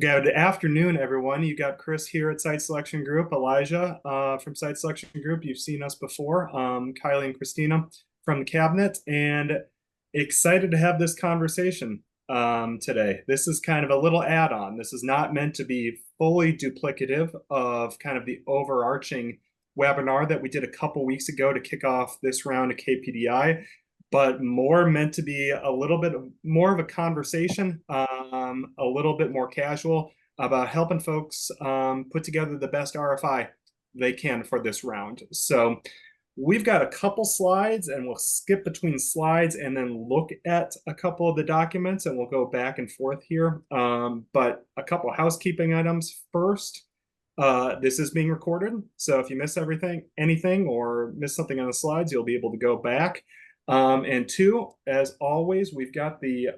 Good afternoon, everyone. You got Chris here at Site Selection Group, Elijah from Site Selection Group. You've seen us before, Kylie and Christina from the cabinet, and excited to have this conversation today. This is kind of a little add-on. This is not meant to be fully duplicative of kind of the overarching webinar that we did a couple weeks ago to kick off this round of KPDI, but more meant to be a little bit more of a conversation, a little bit more casual about helping folks put together the best RFI they can for this round. So we've got a couple slides and we'll skip between slides and then look at a couple of the documents and we'll go back and forth here. But a couple housekeeping items first. This is being recorded, so if you miss anything or miss something on the slides, you'll be able to go back. And two, as always, we've got the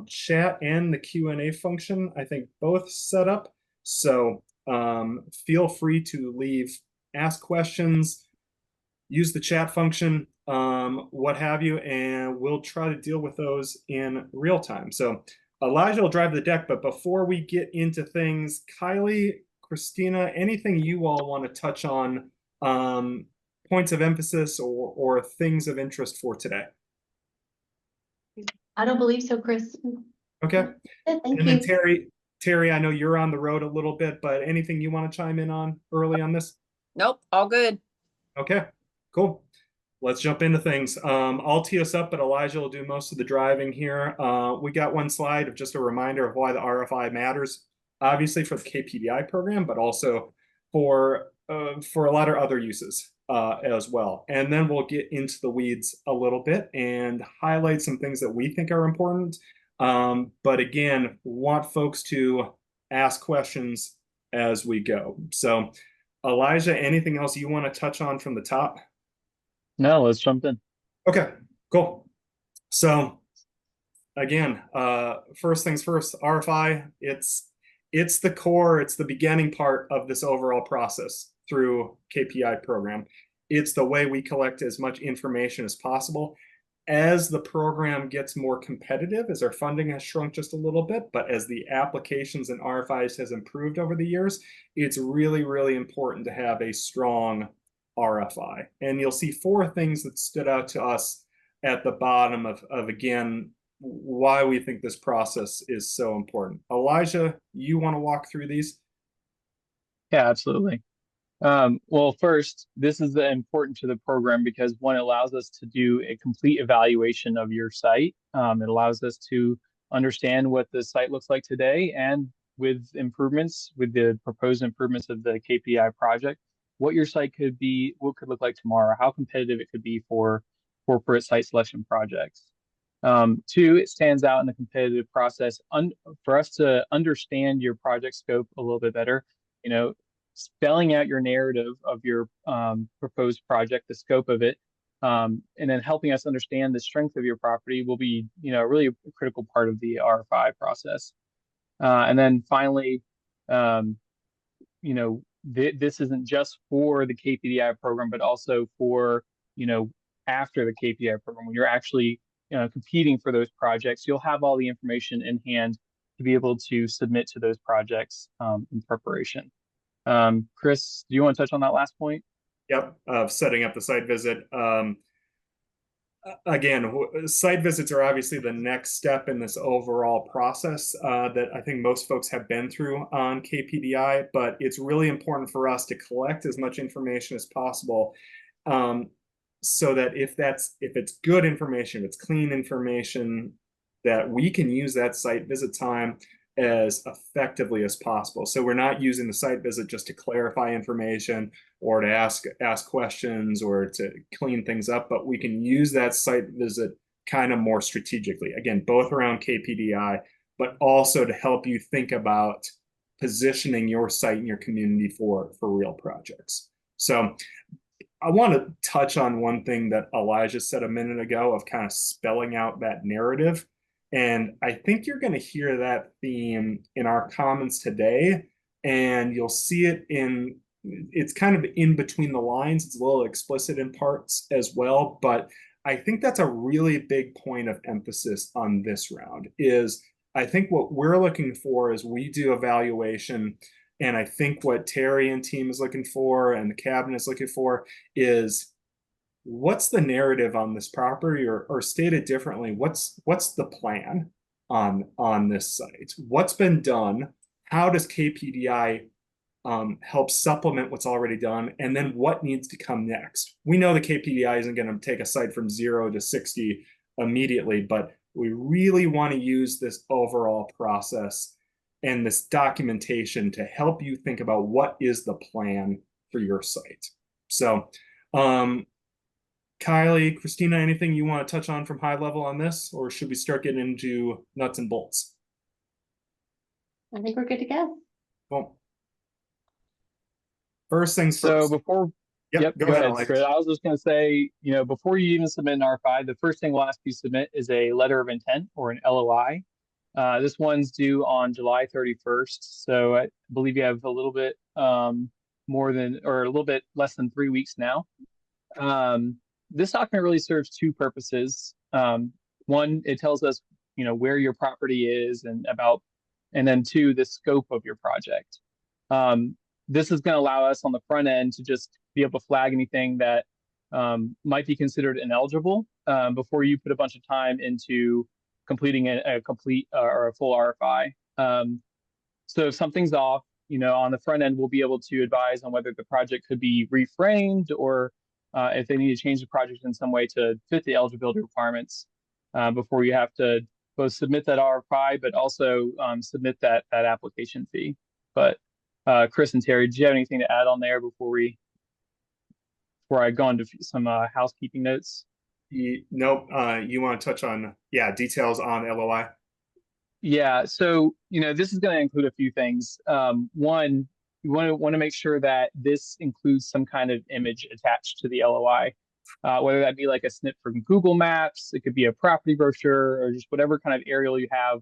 chat and the Q&A function, I think both set up. So feel free to ask questions, use the chat function, what have you, and we'll try to deal with those in real time. So Elijah will drive the deck, but before we get into things, Kylie, Christina, anything you all want to touch on, points of emphasis or things of interest for today? I don't believe so, Chris. Okay. Thank and you. Then Terry, I know you're on the road a little bit, but anything you want to chime in on early on this? Nope, all good. Okay, cool. Let's jump into things. I'll tee us up, but Elijah will do most of the driving here. We got one slide of just a reminder of why the RFI matters, obviously for the KPDI program, but also for a lot of other uses as well. And then we'll get into the weeds a little bit and highlight some things that we think are important. But again, want folks to ask questions as we go. So Elijah, anything else you want to touch on from the top? No, let's jump in. Okay, cool. So again, first things first, RFI, it's the core, it's the beginning part of this overall process through KPI program. It's the way we collect as much information as possible. As the program gets more competitive, as our funding has shrunk just a little bit, but as the applications and RFIs has improved over the years, it's really, really important to have a strong RFI. And you'll see four things that stood out to us at the bottom of again, why we think this process is so important. Elijah, you want to walk through these? Yeah, absolutely. Well, first, this is important to the program because one, it allows us to do a complete evaluation of your site. It allows us to understand what the site looks like today and with improvements, with the proposed improvements of the KPI project, what your site could be, what could look like tomorrow, how competitive it could be for corporate site selection projects. Two, it stands out in the competitive process for us to understand your project scope a little bit better, spelling out your narrative of your proposed project, the scope of it, and then helping us understand the strength of your property will be, really a critical part of the RFI process. And then finally, this isn't just for the KPDI program, but also for, after the KPDI program, when you're actually competing for those projects, you'll have all the information in hand to be able to submit to those projects in preparation. Chris, do you want to touch on that last point? Yep, of setting up the site visit. Again, site visits are obviously the next step in this overall process that I think most folks have been through on KPDI, but it's really important for us to collect as much information as possible so that if it's good information, if it's clean information, that we can use that site visit time as effectively as possible. So we're not using the site visit just to clarify information or to ask questions or to clean things up, but we can use that site visit kind of more strategically. Again, both around KPDI, but also to help you think about positioning your site and your community for real projects. So I want to touch on one thing that Elijah said a minute ago of kind of spelling out that narrative. And I think you're going to hear that theme in our comments today, and you'll see it's kind of in between the lines. It's a little explicit in parts as well, but I think that's a really big point of emphasis on this round is I think what we're looking for is we do evaluation, and I think what Terry and team is looking for and the cabinet is looking for is what's the narrative on this property, or stated differently, what's the plan on this site? What's been done? How does KPDI help supplement what's already done? And then what needs to come next? We know the KPDI isn't going to take a site from 0 to 60 immediately, but we really want to use this overall process and this documentation to help you think about what is the plan for your site. So, Kylie, Christina, anything you want to touch on from high level on this, or should we start getting into nuts and bolts? I think we're good to go. Well, first things So first. before, Yep, yep, go go ahead, ahead, Alex. Chris. I was just going to say, before you even submit an RFI, the first thing we'll ask you to submit is a letter of intent or an LOI. This one's due on July 31st. So I believe you have a little bit more than, or a little bit less than 3 weeks now. This document really serves two purposes. One, it tells us, where your property is and then two, the scope of your project. This is going to allow us on the front end to just be able to flag anything that might be considered ineligible before you put a bunch of time into completing a complete or a full RFI. So if something's off, on the front end, we'll be able to advise on whether the project could be reframed or if they need to change the project in some way to fit the eligibility requirements before you have to both submit that RFI, but also submit that application fee. But Chris and Terry, do you have anything to add on there before I go into some housekeeping notes? Nope. You want to touch on, details on LOI? Yeah, so this is going to include a few things. One, you want to make sure that this includes some kind of image attached to the LOI, whether that be like a snip from Google Maps, it could be a property brochure, or just whatever kind of aerial you have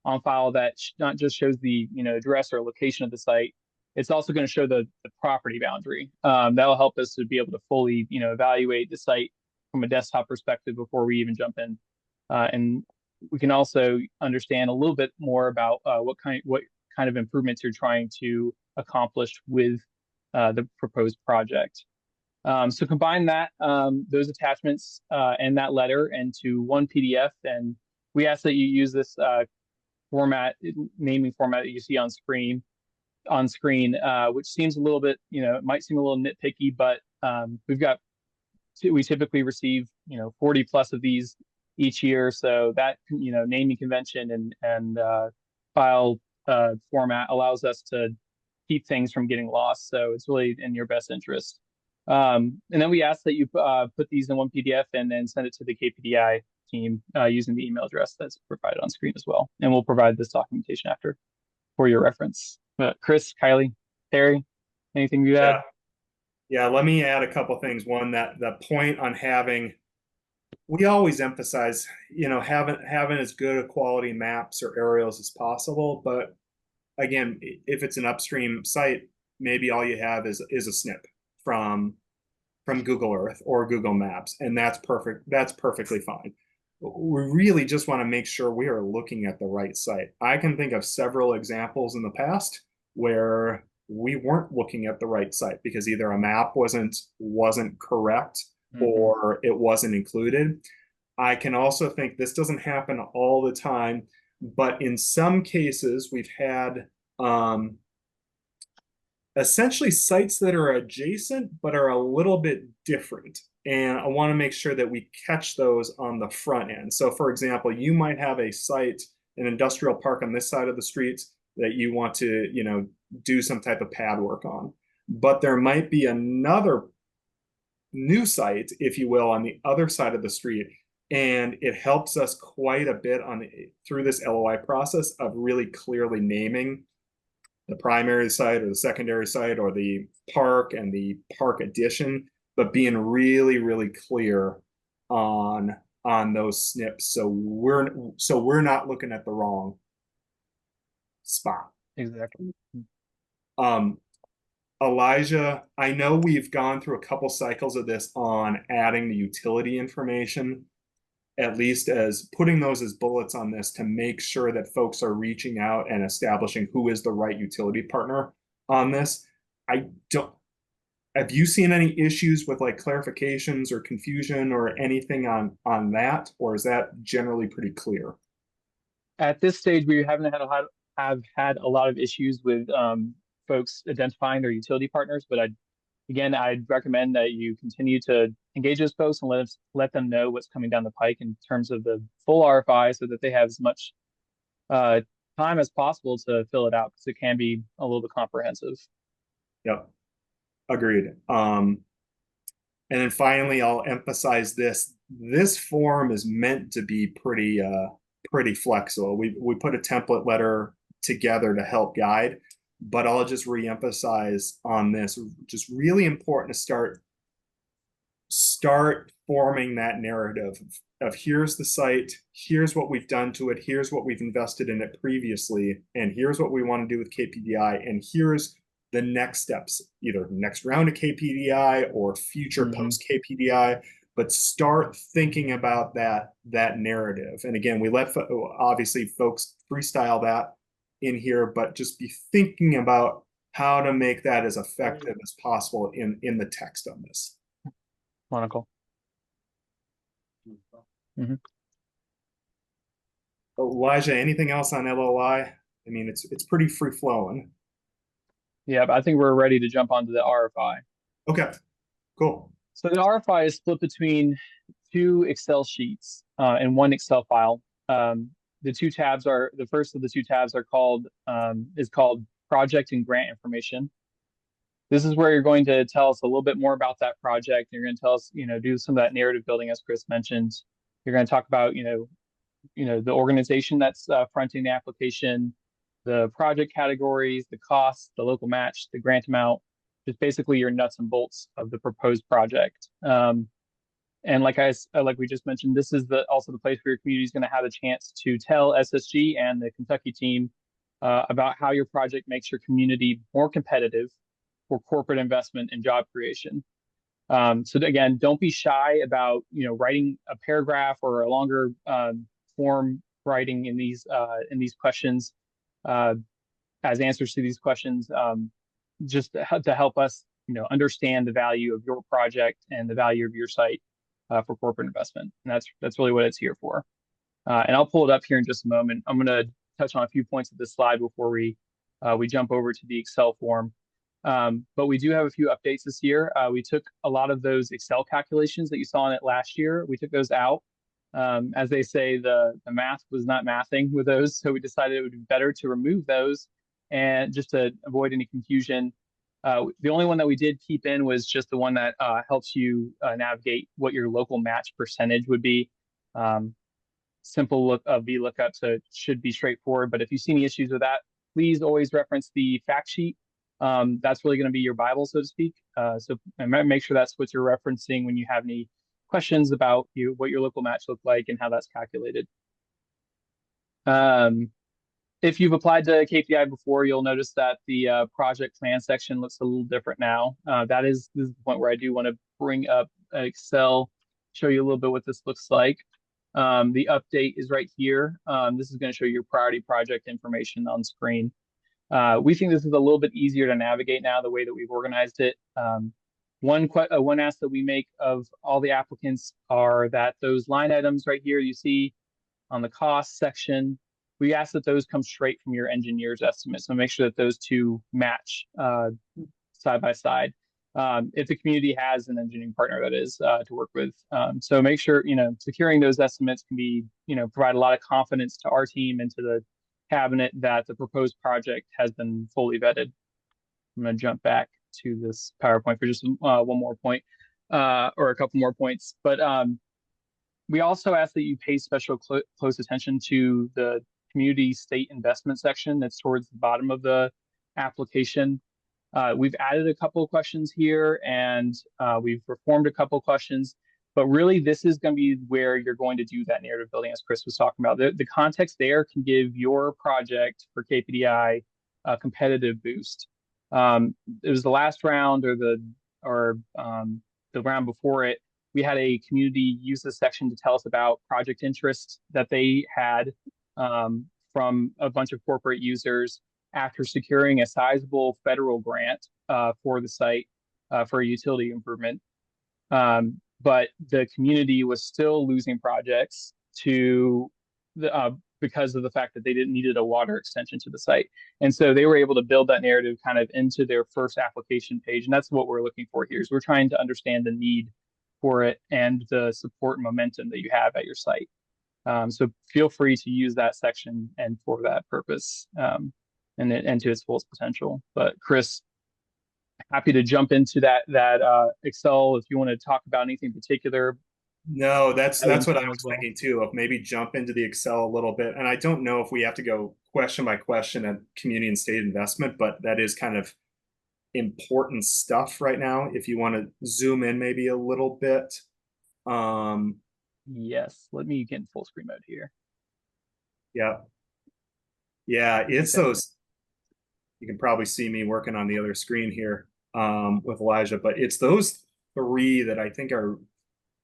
on file that not just shows the address or location of the site. It's also going to show the property boundary. That'll help us to be able to fully evaluate the site from a desktop perspective before we even jump in, and we can also understand a little bit more about what kind of improvements you're trying to accomplish with the proposed project. So combine those attachments and that letter into one PDF, and we ask that you use this naming format that you see on screen, which seems a little bit, it might seem a little nitpicky, but we typically receive 40 plus of these each year, so that naming convention and file format allows us to keep things from getting lost. So it's really in your best interest. And then we ask that you put these in one PDF and then send it to the KPDI team using the email address that's provided on screen as well. And we'll provide this documentation after for your reference. Chris, Kylie, Terry, anything you add? Yeah, let me add a couple things. One, that the point on we always emphasize, having as good a quality maps or aerials as possible. But again, if it's an upstream site, maybe all you have is a snip from Google Earth or Google Maps, and that's perfect. That's perfectly fine. We really just want to make sure we are looking at the right site. I can think of several examples in the past where we weren't looking at the right site because either a map wasn't correct or it wasn't included. I can also think this doesn't happen all the time, but in some cases we've had essentially sites that are adjacent but are a little bit different. And I want to make sure that we catch those on the front end. So for example, you might have a site, an industrial park on this side of the street that you want to, do some type of pad work on. But there might be another new site, if you will, on the other side of the street. And it helps us quite a bit through this LOI process of really clearly naming the primary site or the secondary site or the park and the park addition, but being really, really clear on those snips. So we're not looking at the wrong spot. Exactly. Elijah, I know we've gone through a couple cycles of this on adding the utility information at least as putting those as bullets on this to make sure that folks are reaching out and establishing who is the right utility partner on this. I don't, have you seen any issues with like clarifications or confusion or anything on that, or is that generally pretty clear? At this stage, we haven't had a lot of issues with folks identifying their utility partners, but I'd recommend that you continue to engage those folks and let them know what's coming down the pike in terms of the full RFI, so that they have as much uh, time as possible to fill it out, because it can be a little bit comprehensive. Yep, agreed. And then finally, I'll emphasize this. This form is meant to be pretty flexible. We put a template letter together to help guide, but I'll just reemphasize on this. Just really important to start forming that narrative of here's the site, here's what we've done to it, here's what we've invested in it previously, and here's what we want to do with KPDI, and here's the next steps, either next round of KPDI or future post KPDI. But start thinking about that narrative. And again, we let obviously folks freestyle that in here, but just be thinking about how to make that as effective as possible in the text on this. Monocle. Elijah, anything else on LOI? I mean, it's pretty free flowing. Yeah, but I think we're ready to jump onto the RFI. Okay, cool. So the RFI is split between two Excel sheets and one Excel file. The two tabs are, the first of the two tabs are called project and grant information. This is where you're going to tell us a little bit more about that project. You're going to tell us, do some of that narrative building, as Chris mentioned. You're going to talk about, the organization that's fronting the application, the project categories, the costs, the local match, the grant amount, just basically your nuts and bolts of the proposed project. And like we just mentioned, this is also the place where your community is going to have a chance to tell SSG and the Kentucky team about how your project makes your community more competitive for corporate investment and job creation. So again, don't be shy about writing a paragraph or a longer form writing in these questions as answers to these questions, just to help us understand the value of your project and the value of your site for corporate investment. And that's really what it's here for. And I'll pull it up here in just a moment. I'm going to touch on a few points of this slide before we jump over to the Excel form. But we do have a few updates this year. We took a lot of those Excel calculations that you saw in it last year. We took those out. As they say, the math was not mathing with those, so we decided it would be better to remove those, and just to avoid any confusion. The only one that we did keep in was just the one that helps you navigate what your local match percentage would be. Simple VLOOKUP, so it should be straightforward. But if you see any issues with that, please always reference the fact sheet. That's really going to be your Bible, so to speak. So make sure that's what you're referencing when you have any questions about what your local match look like and how that's calculated. If you've applied to KPDI before, you'll notice that the project plan section looks a little different now. This is the point where I do want to bring up Excel, show you a little bit what this looks like. The update is right here. This is going to show your priority project information on screen. We think this is a little bit easier to navigate now, the way that we've organized it. One ask that we make of all the applicants are that those line items right here you see on the cost section, we ask that those come straight from your engineer's estimate. So make sure that those two match side by side. If the community has an engineering partner, that is, to work with. So make sure, securing those estimates can be, provide a lot of confidence to our team and to the cabinet that the proposed project has been fully vetted. I'm going to jump back to this PowerPoint for just one more point or a couple more points. But we also ask that you pay special close attention to the community state investment section that's towards the bottom of the application. We've added a couple of questions here, and we've reformed a couple of questions. But really, this is going to be where you're going to do that narrative building, as Chris was talking about. The context there can give your project for KPDI a competitive boost. It was the last round or the round before it. we had a community use this section to tell us about project interest that they had from a bunch of corporate users after securing a sizable federal grant for the site for a utility improvement. But the community was still losing projects to because of the fact that they didn't needed a water extension to the site. And so they were able to build that narrative kind of into their first application page. And that's what we're looking for here is we're trying to understand the need for it and the support and momentum that you have at your site. So feel free to use that section and for that purpose and to its fullest potential. But Chris, happy to jump into that Excel if you want to talk about anything particular. No, that's what I was As well. thinking too, of maybe jump into the Excel a little bit. And I don't know if we have to go question by question at community and state investment, but that is kind of important stuff right now. If you want to zoom in maybe a little bit. Yes, let me get in full screen mode here. Yeah. Yeah, it's Okay. those. You can probably see me working on the other screen here with Elijah, but it's those three that I think are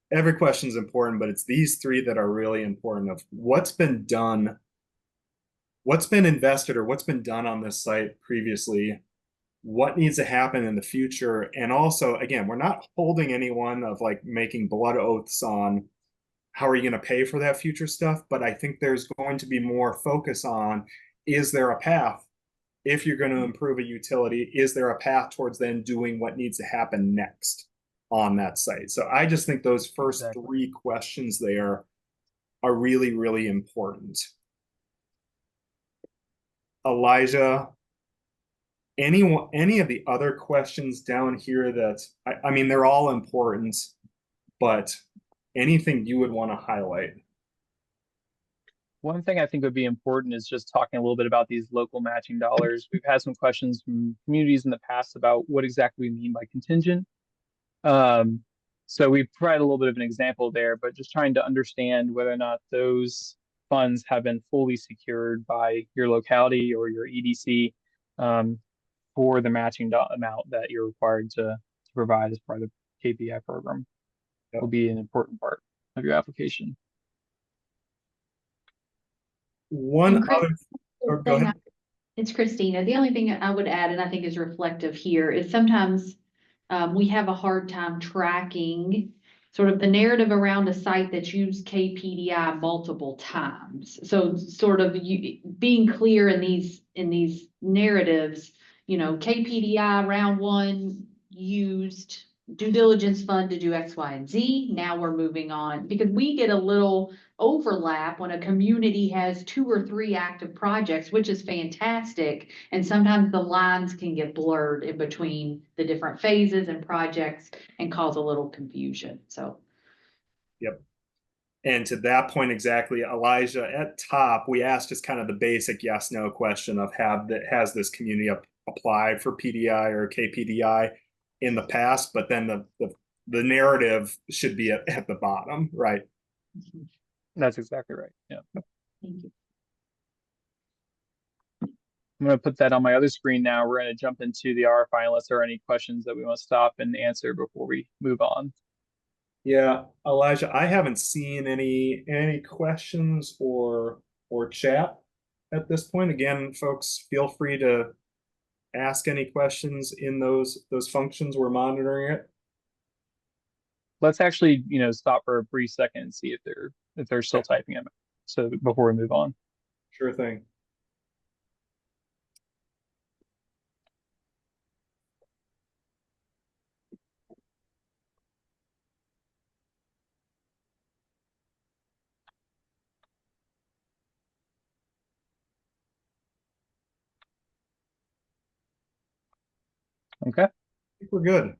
every question is important, but it's these three that are really important of what's been done, what's been invested or what's been done on this site previously, what needs to happen in the future. And also, again, we're not holding anyone of like making blood oaths on how are you going to pay for that future stuff, but I think there's going to be more focus on, is there a path? If you're going to improve a utility, is there a path towards then doing what needs to happen next on that site? So I just think those first three questions there are really, really important. Elijah, any of the other questions down here that, I mean, they're all important, but anything you would want to highlight? One thing I think would be important is just talking a little bit about these local matching dollars. We've had some questions from communities in the past about what exactly we mean by contingent. So we've provided a little bit of an example there, but just trying to understand whether or not those funds have been fully secured by your locality or your EDC for the matching amount that you're required to provide as part of the KPI program. That will be an important part of your application. One Chris, other, or go ahead. it's Christina. The only thing I would add, and I think is reflective here, is sometimes we have a hard time tracking sort of the narrative around a site that's used KPDI multiple times. So sort of being clear in these narratives, you know, KPDI round one used due diligence fund to do X, Y, and Z. Now we're moving on because we get a little overlap when a community has 2 or 3 active projects, which is fantastic. And sometimes the lines can get blurred in between the different phases and projects and cause a little confusion. So, yep. And to that point exactly, Elijah, at top, we asked just kind of the basic yes, no question of has this community applied for PDI or KPDI in the past, but then the narrative should be at the bottom, right? That's exactly right. Yeah. thank you. I'm going to put that on my other screen now. We're going to jump into the RFI unless there are any questions that we want to stop and answer before we move on. Yeah, Elijah, I haven't seen any questions or chat at this point. Again, folks, feel free to ask any questions in those functions. We're monitoring it. Let's actually, stop for a brief second and see if they're still typing them. So before we move on. Sure thing. Okay. I think we're good.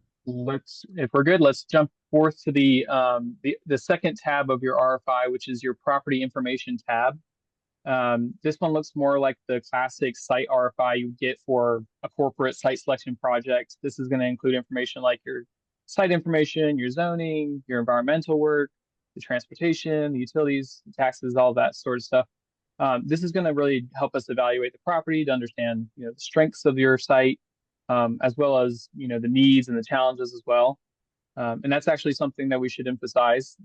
If we're good, let's jump forth to the second tab of your RFI, which is your property information tab. This one looks more like the classic site RFI you get for a corporate site selection project. This is going to include information like your site information, your zoning, your environmental work, the transportation, the utilities, the taxes, all that sort of stuff. This is going to really help us evaluate the property to understand, the strengths of your site, as well as, the needs and the challenges as well. And that's actually something that we should emphasize.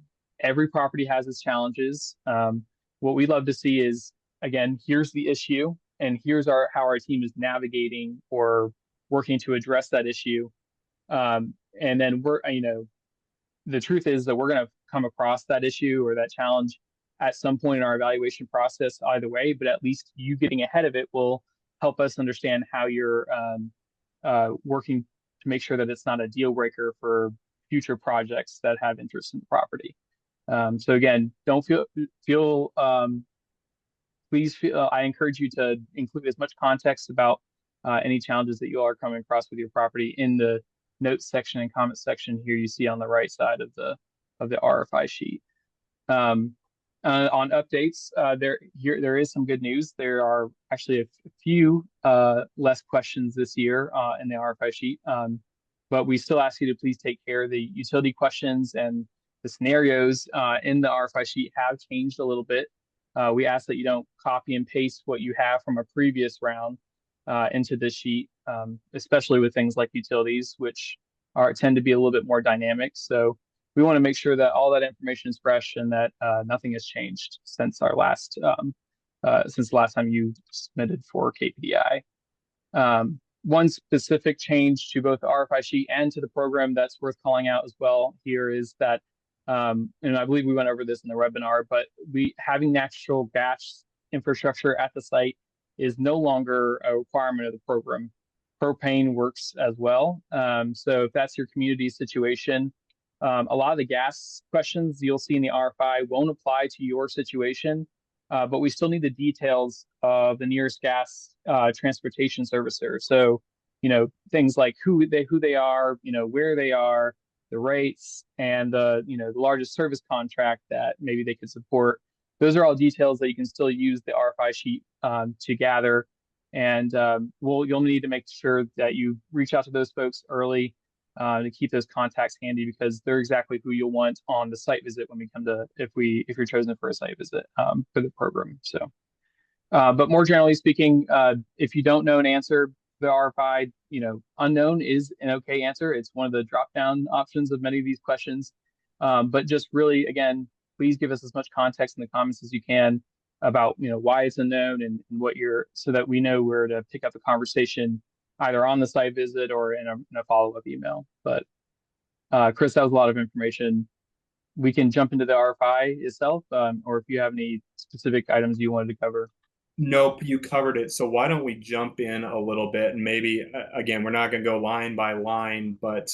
Every property has its challenges. What we love to see is, again, here's the issue, and here's how our team is navigating or working to address that issue. And then the truth is that we're going to come across that issue or that challenge at some point in our evaluation process either way, but at least you getting ahead of it will help us understand how you're working to make sure that it's not a deal breaker for future projects that have interest in the property. So again, don't please feel, I encourage you to include as much context about any challenges that you are coming across with your property in the notes section and comments section here you see on the right side of the RFI sheet. On updates, there is some good news. There are actually a few less questions this year in the RFI sheet, but we still ask you to please take care of the utility questions, and the scenarios in the RFI sheet have changed a little bit. We ask that you don't copy and paste what you have from a previous round into this sheet, especially with things like utilities, which tend to be a little bit more dynamic. So we want to make sure that all that information is fresh and that nothing has changed since the last time you submitted for KPDI. One specific change to both the RFI sheet and to the program that's worth calling out as well here is that, and I believe we went over this in the webinar, but having natural gas infrastructure at the site is no longer a requirement of the program. Propane works as well. So if that's your community situation, a lot of the gas questions you'll see in the RFI won't apply to your situation, but we still need the details of the nearest gas transportation servicer. So, things like who they are, where they are, the rates, and the largest service contract that maybe they could support. Those are all details that you can still use the RFI sheet to gather. And you'll need to make sure that you reach out to those folks early to keep those contacts handy, because they're exactly who you'll want on the site visit when we come to, if you're chosen for a site visit for the program. So, but more generally speaking, if you don't know an answer, the RFI, unknown is an okay answer. It's one of the drop-down options of many of these questions. But just really, again, please give us as much context in the comments as you can about, why it's unknown and what so that we know where to pick up the conversation either on the site visit or in a follow-up email. But Chris, that was a lot of information. We can jump into the RFI itself, or if you have any specific items you wanted to cover. Nope, you covered it. So why don't we jump in a little bit, and maybe, again, we're not going to go line by line, but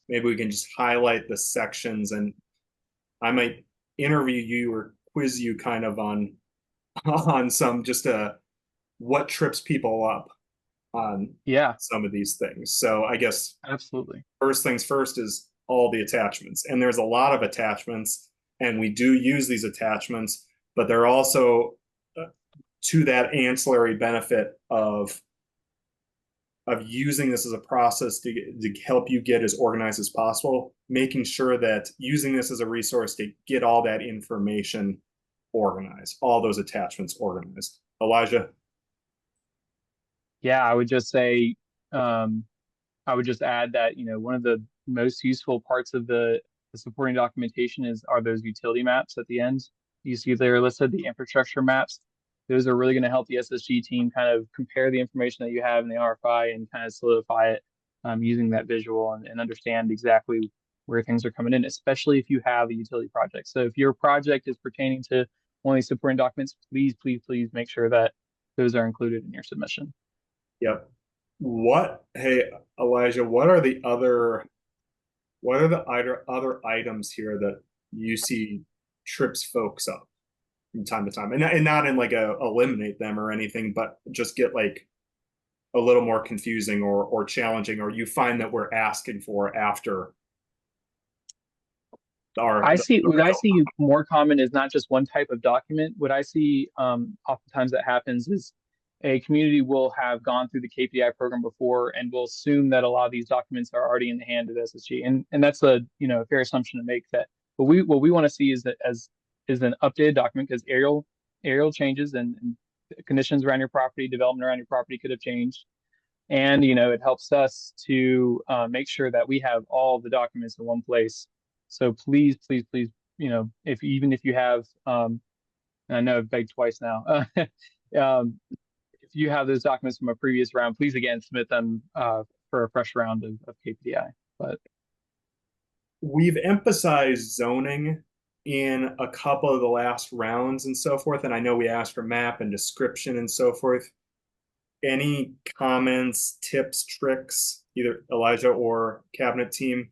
maybe we can just highlight the sections, and I might interview you or quiz you kind of on some just what trips people up on some of these things. So I guess absolutely first things first is all the attachments, and there's a lot of attachments, and we do use these attachments, but they're also to that ancillary benefit of using this as a process to help you get as organized as possible, making sure that using this as a resource to get all that information organized, all those attachments organized. Elijah? Yeah, I would just say, I would just add that, one of the most useful parts of the supporting documentation are those utility maps at the end. You see they're listed, the infrastructure maps. Those are really going to help the SSG team kind of compare the information that you have in the RFI and kind of solidify it using that visual and understand exactly where things are coming in, especially if you have a utility project. So if your project is pertaining to one of these supporting documents, please, please, please make sure that those are included in your submission. Yep. Hey, Elijah, what are the other items here that you see trips folks up from time to time, and not in like eliminate them or anything, but just get like a little more confusing or challenging, or you find that we're asking for after what I see more common is not just one type of document. What I see oftentimes that happens is a community will have gone through the KPDI program before and will assume that a lot of these documents are already in the hand of SSG, and that's a fair assumption to make. That what we want to see is that is an updated document, because aerial changes and conditions around your property, development around your property could have changed. And, it helps us to make sure that we have all the documents in one place. So please, please, please, even if you have, I know I've begged twice now, if you have those documents from a previous round, please again submit them for a fresh round of KPDI. But We've emphasized zoning in a couple of the last rounds and so forth, and I know we asked for map and description and so forth. Any comments, tips, tricks, either Elijah or cabinet team,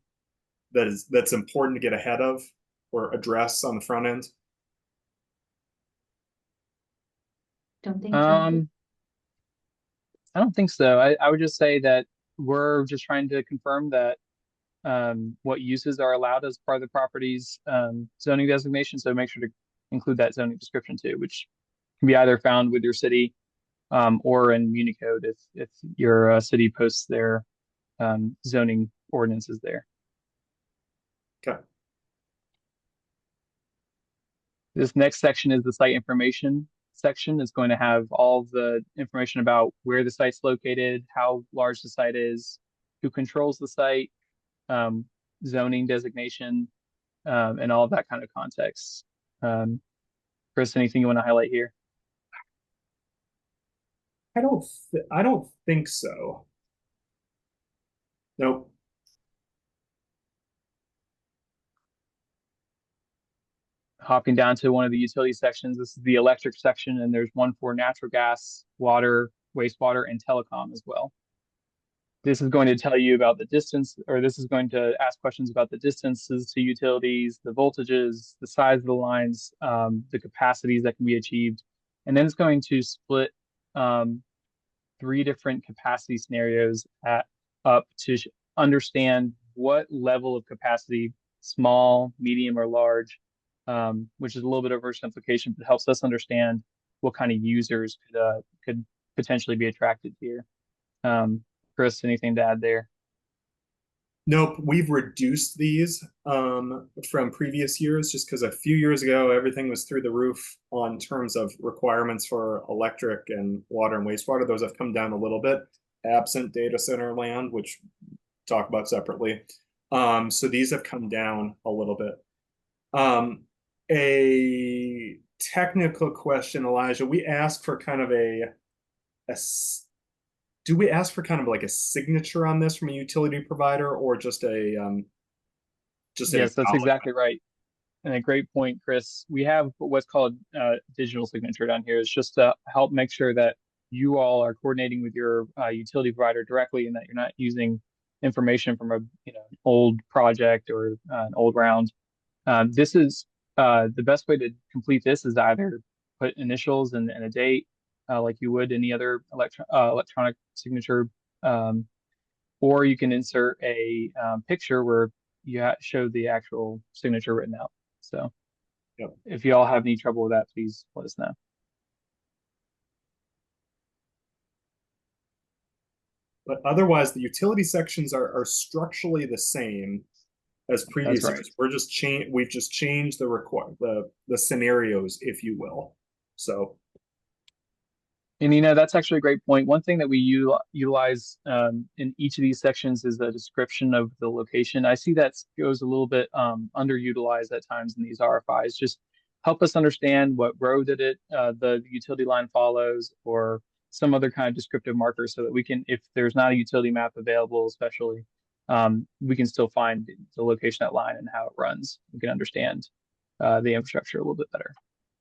that's important to get ahead of or address on the front end? Don't think so. I don't think so. I would just say that we're just trying to confirm that what uses are allowed as part of the property's zoning designation. So make sure to include that zoning description too, which can be either found with your city or in Unicode if your city posts their zoning ordinances there. Okay. This next section is the site information section. It's going to have all the information about where the site's located, how large the site is, who controls the site, zoning designation, and all of that kind of context. Chris, anything you want to highlight here? I don't think so. Nope. Hopping down to one of the utility sections, this is the electric section, and there's one for natural gas, water, wastewater, and telecom as well. This is going to tell you about the distance, or this is going to ask questions about the distances to utilities, the voltages, the size of the lines, the capacities that can be achieved. And then it's going to split 3 different capacity scenarios up to understand what level of capacity, small, medium, or large, which is a little bit of oversimplification, but helps us understand what kind of users could potentially be attracted here. Chris, anything to add there? Nope, we've reduced these from previous years just because a few years ago everything was through the roof on terms of requirements for electric and water and wastewater. Those have come down a little bit, absent data center land, which we'll talk about separately. So these have come down a little bit. A technical question, Elijah. We asked for kind of do we ask for kind of like a signature on this from a utility provider or just Yes, that's exactly right. And a great point, Chris. We have what's called digital signature down here. It's just to help make sure that you all are coordinating with your utility provider directly and that you're not using information from an old project or an old round. This is the best way to complete this is either put initials and a date like you would any other electronic signature, or you can insert a picture where you show the actual signature written out. So Yep. if you all have any trouble with that, please let us know. But otherwise, the utility sections are structurally the same as previous That's right. years. We've just changed the scenarios, if you will. So And that's actually a great point. One thing that we utilize in each of these sections is the description of the location. I see that goes a little bit underutilized at times in these RFIs. Just help us understand what road that the utility line follows, or some other kind of descriptive marker, so that we can, if there's not a utility map available, especially, we can still find the location of that line and how it runs. We can understand the infrastructure a little bit better.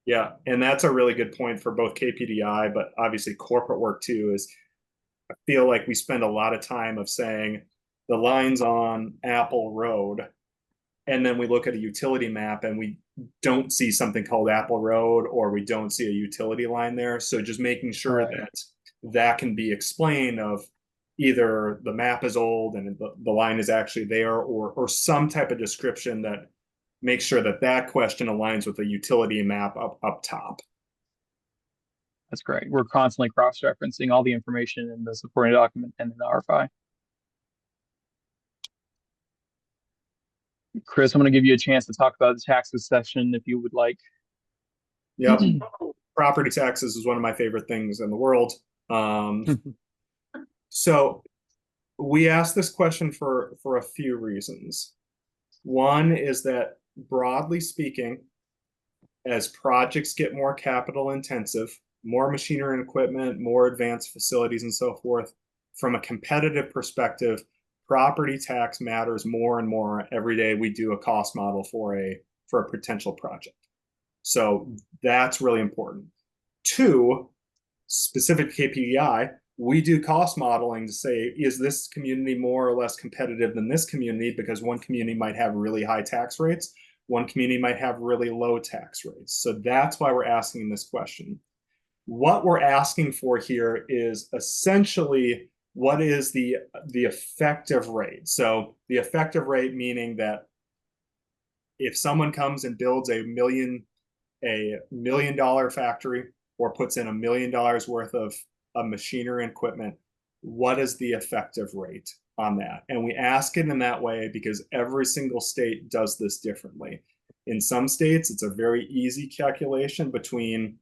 yeah, and that's a really good point for both KPDI, but obviously corporate work too, is I feel like we spend a lot of time of saying the line's on Apple Road, and then we look at a utility map and we don't see something called Apple Road, or we don't see a utility line there. So just making sure Right. that can be explained of either the map is old and the line is actually there, or some type of description that make sure that question aligns with the utility map up top. That's great. We're constantly cross-referencing all the information in the supporting document and in the RFI. Chris, I'm going to give you a chance to talk about the taxes section if you would like. Yep. Property taxes is one of my favorite things in the world. So we asked this question for a few reasons. One is that broadly speaking, as projects get more capital intensive, more machinery and equipment, more advanced facilities and so forth, from a competitive perspective, property tax matters more and more every day we do a cost model for a potential project. So that's really important. Two, specific to KPDI, we do cost modeling to say, is this community more or less competitive than this community? Because one community might have really high tax rates, one community might have really low tax rates. So that's why we're asking this question. What we're asking for here is essentially what is the effective rate. So the effective rate meaning that if someone comes and builds a $1 million factory or puts in $1 million worth of machinery and equipment, what is the effective rate on that? And we ask it in that way because every single state does this differently. In some states, it's a very easy calculation between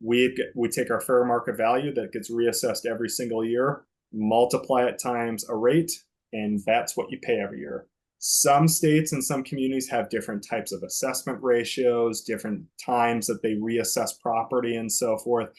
we take our fair market value that gets reassessed every single year, multiply it times a rate, and that's what you pay every year. Some states and some communities have different types of assessment ratios, different times that they reassess property and so forth,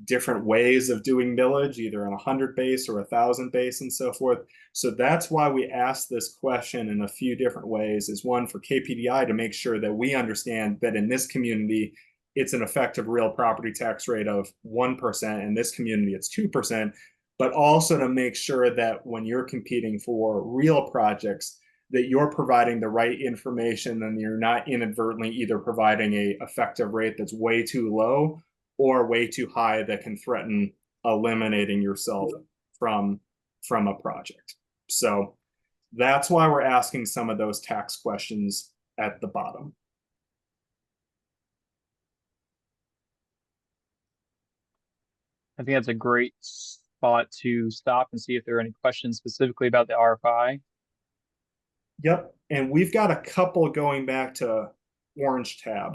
different ways of doing millage, either on 100 base or 1,000 base and so forth. So that's why we ask this question in a few different ways, is one for KPDI to make sure that we understand that in this community, it's an effective real property tax rate of 1%. In this community, it's 2%, but also to make sure that when you're competing for real projects, that you're providing the right information and you're not inadvertently either providing a effective rate that's way too low or way too high that can threaten eliminating yourself from a project. So that's why we're asking some of those tax questions at the bottom. I think that's a great spot to stop and see if there are any questions specifically about the RFI. Yep. And we've got a couple going back to Orange tab,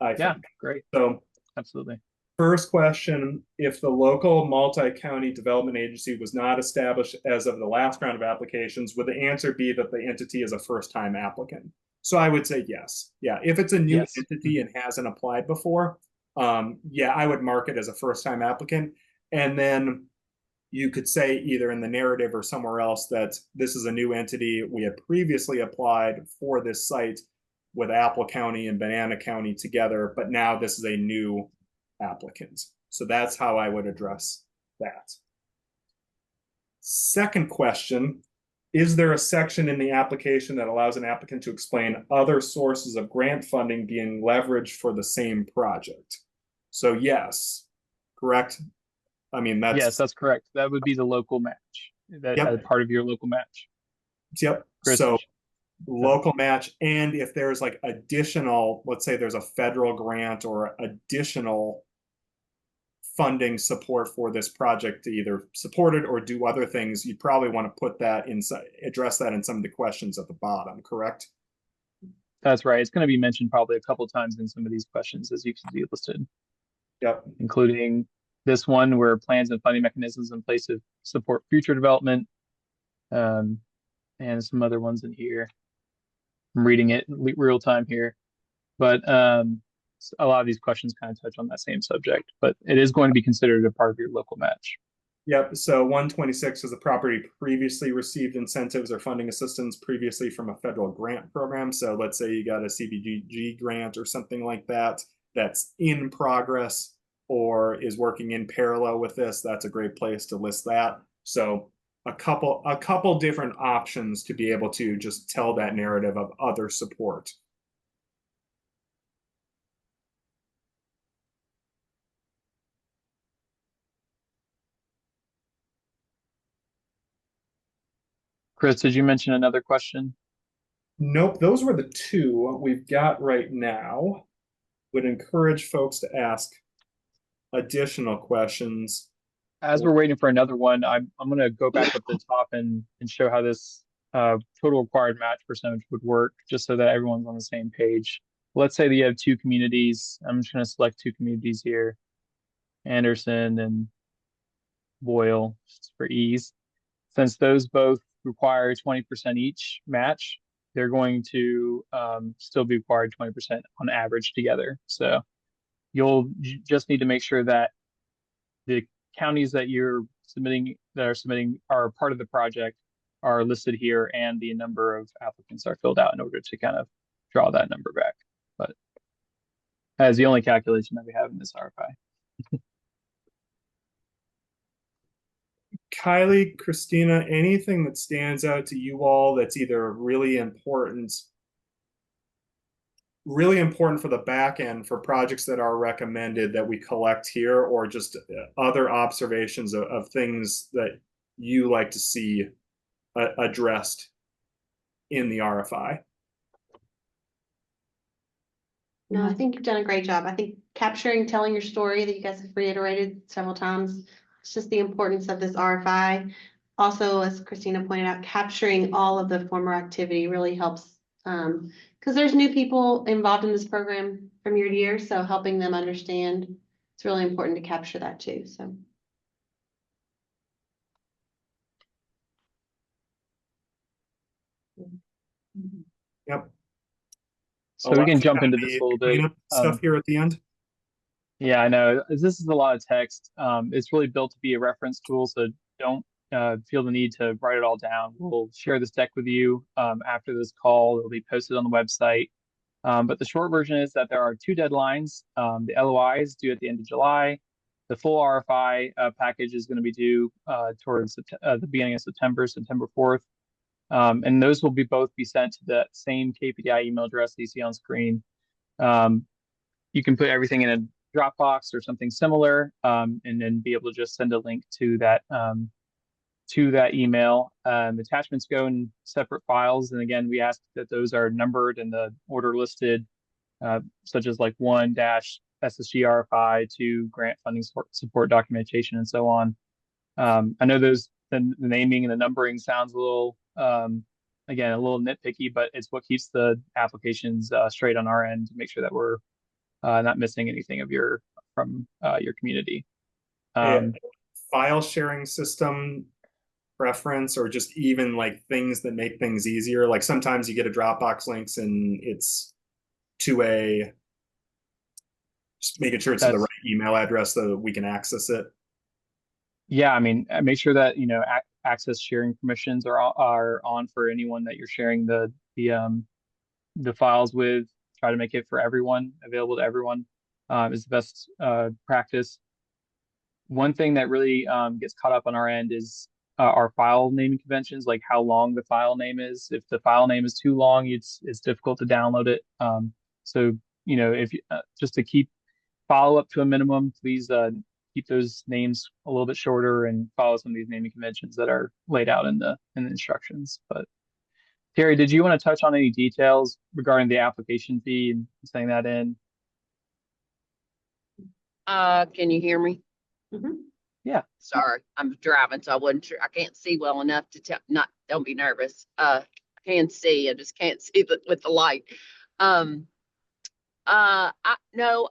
I Yeah, think. great. So Absolutely. first question, if the local multi-county development agency was not established as of the last round of applications, would the answer be that the entity is a first-time applicant? So I would say yes. Yeah, if it's a new Yes. entity and hasn't applied before, yeah, I would mark it as a first-time applicant. And then you could say either in the narrative or somewhere else that this is a new entity. We had previously applied for this site with Apple County and Banana County together, but now this is a new applicant. So that's how I would address that. Second question, is there a section in the application that allows an applicant to explain other sources of grant funding being leveraged for the same project? So yes, correct? I mean, Yes, that's correct. That would be the local match. That yep. as part of your local match. Yep. Chris, So local match, and if there's like additional, let's say there's a federal grant or additional funding support for this project to either support it or do other things, you probably want to put that inside, address that in some of the questions at the bottom, correct? That's right. It's going to be mentioned probably a couple times in some of these questions, as you can see listed. Yep. Including this one where plans and funding mechanisms in place to support future development, and some other ones in here. I'm reading it in real time here, but a lot of these questions kind of touch on that same subject, but it is going to be considered a part of your local match. Yep. So 126 is the property previously received incentives or funding assistance previously from a federal grant program. So let's say you got a CBGG grant or something like that that's in progress or is working in parallel with this. That's a great place to list that. So a couple different options to be able to just tell that narrative of other support. Chris, did you mention another question? Nope, those were the two we've got right now. Would encourage folks to ask additional questions. As we're waiting for another one, I'm going to go back up to the top and show how this total required match percentage would work, just so that everyone's on the same page. Let's say that you have two communities. I'm just going to select two communities here, Anderson and Boyle, just for ease. Since those both require 20% each match, they're going to still be required 20% on average together. So you'll just need to make sure that the counties that are submitting are part of the project are listed here, and the number of applicants are filled out in order to kind of draw that number back. But as the only calculation that we have in this RFI. Kylie, Christina, anything that stands out to you all that's either really important for the back end for projects that are recommended that we collect here, or just other observations of things that you like to see addressed in the RFI? No, I think you've done a great job. I think telling your story that you guys have reiterated several times, it's just the importance of this RFI. Also, as Christina pointed out, capturing all of the former activity really helps, because there's new people involved in this program from year to year, so helping them understand, it's really important to capture that too, so. Yep. So we can Alexa, jump into got this any a little bit. cleanup stuff here at the end? Yeah, I know this is a lot of text. It's really built to be a reference tool, so don't feel the need to write it all down. We'll share this deck with you after this call. It'll be posted on the website. But the short version is that there are two deadlines. The LOI is due at the end of July. The full RFI package is going to be due towards the beginning of September, September 4th. And those will both be sent to that same KPDI email address that you see on screen. You can put everything in a Dropbox or something similar, and then be able to just send a link to that email. Attachments go in separate files, and again, we ask that those are numbered in the order listed, such as like 1-SSG RFI, 2 grant funding support documentation, and so on. I know the naming and the numbering sounds a little again a little nitpicky, but it's what keeps the applications straight on our end to make sure that we're not missing anything from your community. File sharing system preference, or just even like things that make things easier. Like sometimes you get a Dropbox links and it's just making sure it's to the right email address so that we can access it. Yeah, I mean, make sure that access sharing permissions are on for anyone that you're sharing the files with. Try to make it for everyone, available to everyone, is the best practice. One thing that really gets caught up on our end is our file naming conventions, like how long the file name is. If the file name is too long, it's difficult to download it. So if just to keep follow up to a minimum, please keep those names a little bit shorter and follow some of these naming conventions that are laid out in the instructions. But Terry, did you want to touch on any details regarding the application fee and saying that in? Can you hear me? Mhm. Yeah. Sorry, I'm driving, so I wasn't sure. I can't see well enough to tell. Don't be nervous. I can see. I just can't see with the light. I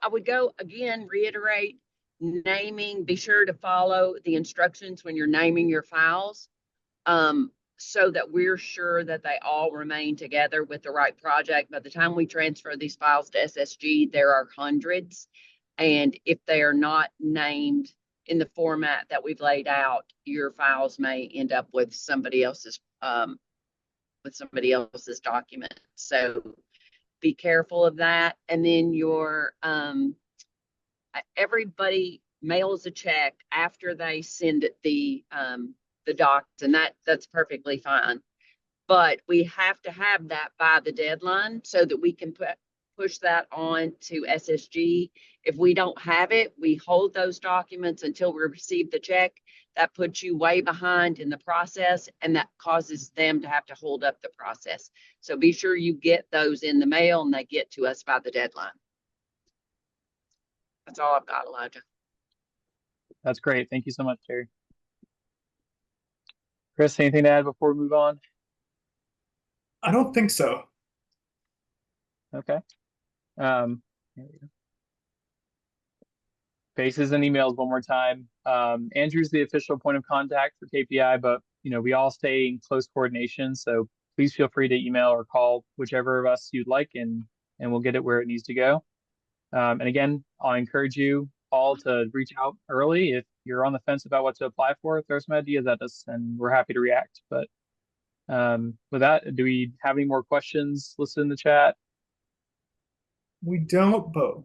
would go again. Reiterate naming. Be sure to follow the instructions when you're naming your files. So that we're sure that they all remain together with the right project. By the time we transfer these files to SSG, there are hundreds. And if they are not named in the format that we've laid out, your files may end up with somebody else's document. So be careful of that. And then everybody mails a check after they send it the docs, and that's perfectly fine. But we have to have that by the deadline so that we can push that on to SSG. If we don't have it, we hold those documents until we receive the check. That puts you way behind in the process, and that causes them to have to hold up the process. So be sure you get those in the mail and they get to us by the deadline. That's all I've got, Elijah. That's great. Thank you so much, Terry. Chris, anything to add before we move on? I don't think so. Okay. faces and emails one more time. Andrew's the official point of contact for KPI, but we all stay in close coordination. So please feel free to email or call whichever of us you'd like, and we'll get it where it needs to go. And again, I'll encourage you all to reach out early if you're on the fence about what to apply for. Throw some ideas at us, and we're happy to react. But with that, do we have any more questions listed in the chat? We don't, but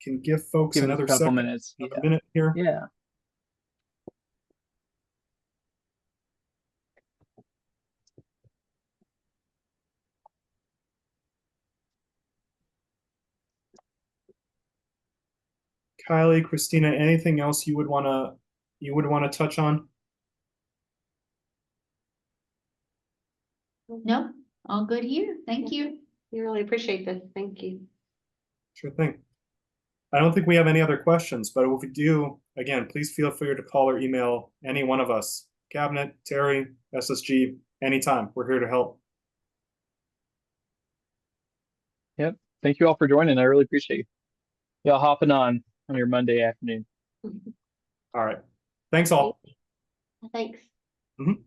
can give folks Give us another a couple second, minutes. another minute here. Yeah. Kylie, Christina, anything else you would want to touch on? No, all good here. Thank you. We really appreciate this. Thank you. Sure thing. I don't think we have any other questions, but if we do, again, please feel free to call or email any one of us. Cabinet, Terry, SSG, anytime. We're here to help. Yep. Thank you all for joining. I really appreciate y'all hopping on your Monday afternoon. All right. Thanks all. Thanks. Mhm.